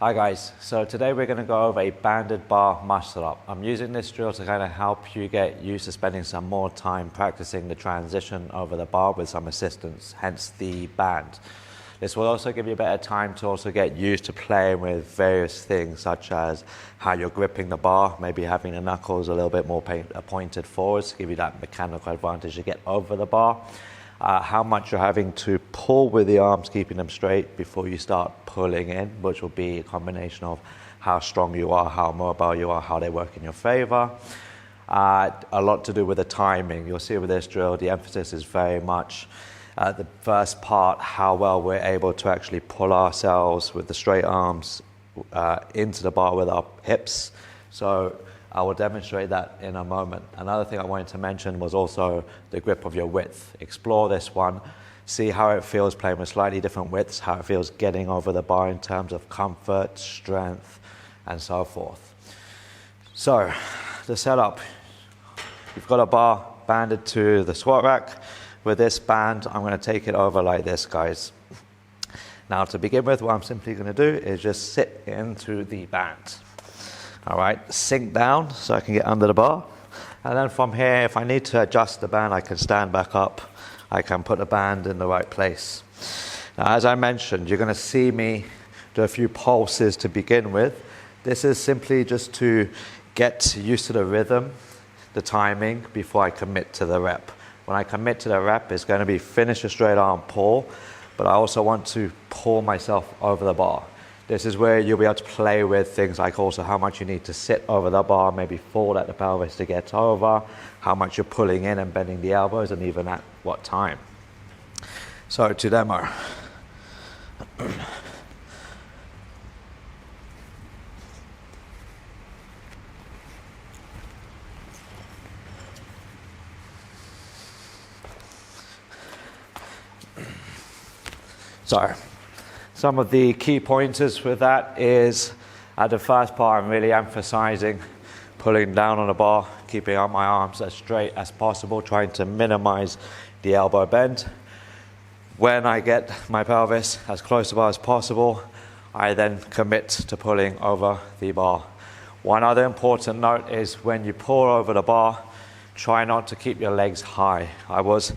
Hi guys, so today we're going to go over a banded bar muscle up. I'm using this drill to kind of help you get used to spending some more time practicing the transition over the bar with some assistance, hence the band. This will also give you a better time to also get used to playing with various things such as how you're gripping the bar, maybe having the knuckles a little bit more pointed forwards to give you that mechanical advantage to get over the bar. How much you're having to pull with the arms, keeping them straight before you start pulling in, which will be a combination of how strong you are, how mobile you are, how they work in your favor. A lot to do with the timing. You'll see with this drill, the emphasis is very much the first part, how well we're able to actually pull ourselves with the straight arms into the bar with our hips. So I will demonstrate that in a moment. Another thing I wanted to mention was also the grip of your width. Explore this one, see how it feels playing with slightly different widths, how it feels getting over the bar in terms of comfort, strength, and so forth. So, the setup, you've got a bar banded to the squat rack. With this band, I'm going to take it over like this, guys. Now, to begin with, what I'm simply going to do is just sit into the band. All right, sink down so I can get under the bar. And then from here, if I need to adjust the band, I can stand back up. I can put the band in the right place. Now, as I mentioned, you're going to see me do a few pulses to begin with. This is simply just to get used to the rhythm, the timing, before I commit to the rep. When I commit to the rep, it's going to be finish a straight arm pull, but I also want to pull myself over the bar. This is where you'll be able to play with things like also how much you need to sit over the bar, maybe fold at the pelvis to get over, how much you're pulling in and bending the elbows, and even at what time. So to demo. So, some of the key pointers with that is, at the first part, I'm really emphasizing pulling down on the bar, keeping up my arms as straight as possible, trying to minimize the elbow bend. When I get my pelvis as close to the bar as possible, I then commit to pulling over the bar. One other important note is when you pull over the bar, try not to keep your legs high. I was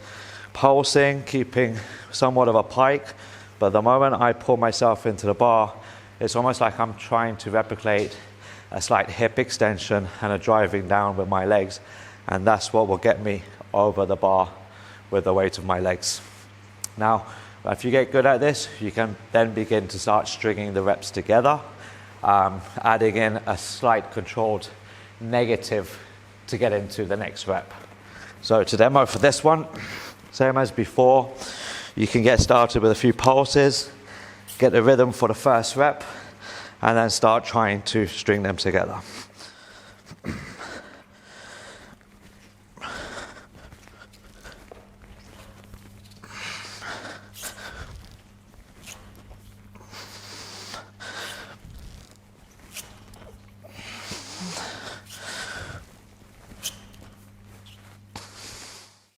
pulsing, keeping somewhat of a pike, but the moment I pull myself into the bar, it's almost like I'm trying to replicate a slight hip extension and a driving down with my legs. And that's what will get me over the bar with the weight of my legs. Now, if you get good at this, you can then begin to start stringing the reps together, adding in a slight controlled negative to get into the next rep. So to demo for this one, same as before, you can get started with a few pulses, get the rhythm for the first rep, and then start trying to string them together.